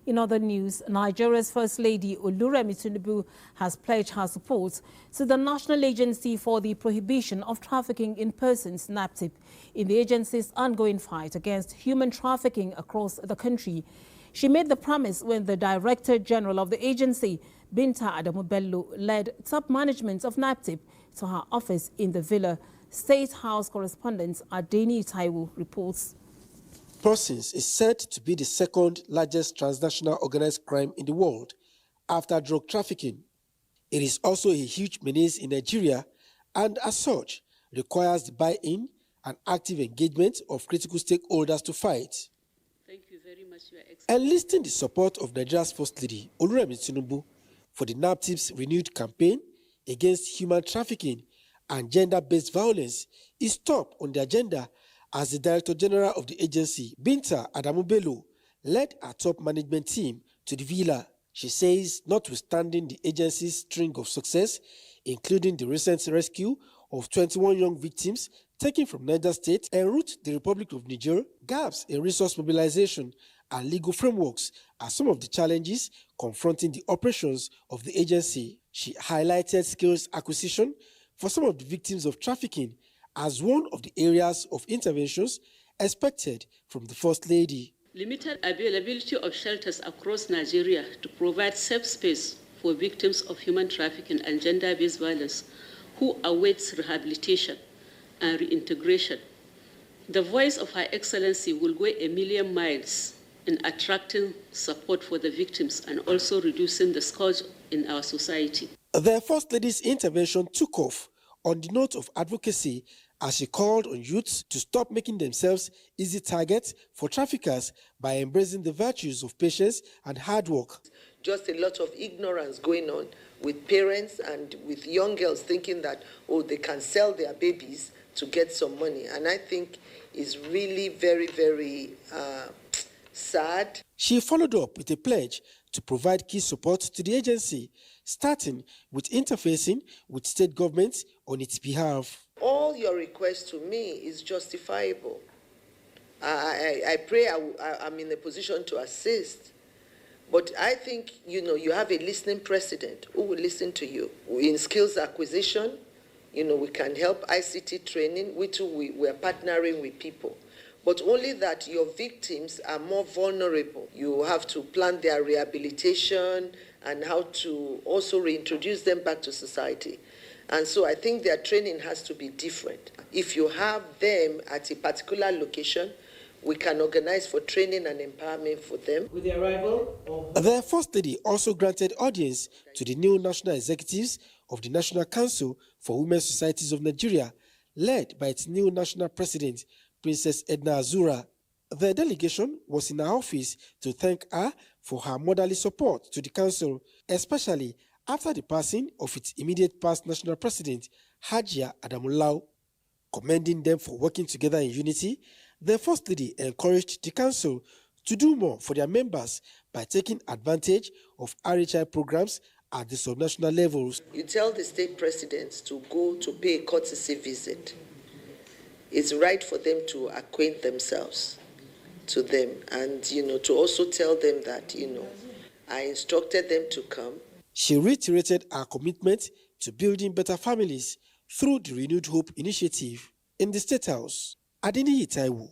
In other news, Nigeria's First Lady Oluremi Tinubu has pledged her support to the National Agency for the Prohibition of Trafficking in Persons, NAPTIP, in the agency's ongoing fight against human trafficking across the country. She made the promise when the Director General of the agency, Binta Adamu Bello, led top management of NAPTIP to her office in the Villa. State House Correspondent Adeniyi Taiwo reports. Persons is said to be the second largest transnational organized crime in the world after drug trafficking. It is also a huge menace in Nigeria and, as such, requires the buy-in and active engagement of critical stakeholders to fight. Thank you very much, Your Excellency. Enlisting the support of Nigeria's First Lady Oluremi Tinubu for the NAPTIP's renewed campaign against human trafficking and gender-based violence is top on the agenda as the Director General of the agency, Binta Adamu Bello, led her top management team to the Villa. She says, notwithstanding the agency's string of success, including the recent rescue of 21 young victims taken from Niger State en route to the Republic of Niger, gaps in resource mobilization and legal frameworks are some of the challenges confronting the operations of the agency. She highlighted skills acquisition for some of the victims of trafficking as one of the areas of interventions expected from the First Lady. Limited availability of shelters across Nigeria to provide safe space for victims of human trafficking and gender-based violence who await rehabilitation and reintegration. The voice of Her Excellency will go a million miles in attracting support for the victims and also reducing the scourge in our society. The First Lady's intervention took off on the note of advocacy as she called on youths to stop making themselves easy targets for traffickers by embracing the virtues of patience and hard work. Just a lot of ignorance going on with parents and with young girls thinking that, oh, they can sell their babies to get some money. And I think it's really very, very sad. She followed up with a pledge to provide key support to the agency, starting with interfacing with state governments on its behalf. All your requests to me is justifiable. I pray I'm in a position to assist. But I think, you have a listening president who will listen to you. In skills acquisition, we can help ICT training. We are partnering with people. But only that your victims are more vulnerable. You have to plan their rehabilitation and how to also reintroduce them back to society. And so I think their training has to be different. If you have them at a particular location, we can organize for training and empowerment for them. With the arrival of the First Lady also granted audience to the new national executives of the National Council for Women's Societies of Nigeria, led by its new national president, Princess Edna Azura. The delegation was in her office to thank her for her motherly support to the council, especially after the passing of its immediate past national president, Hajia Adamu. Commending them for working together in unity, the First Lady encouraged the council to do more for their members by taking advantage of RHI programs at the subnational levels. You tell the state presidents to go to pay a courtesy visit. It's right for them to acquaint themselves to them and, to also tell them that, I instructed them to come. She reiterated her commitment to building better families through the Renewed Hope initiative in the State House. Adeniyi Taiwo,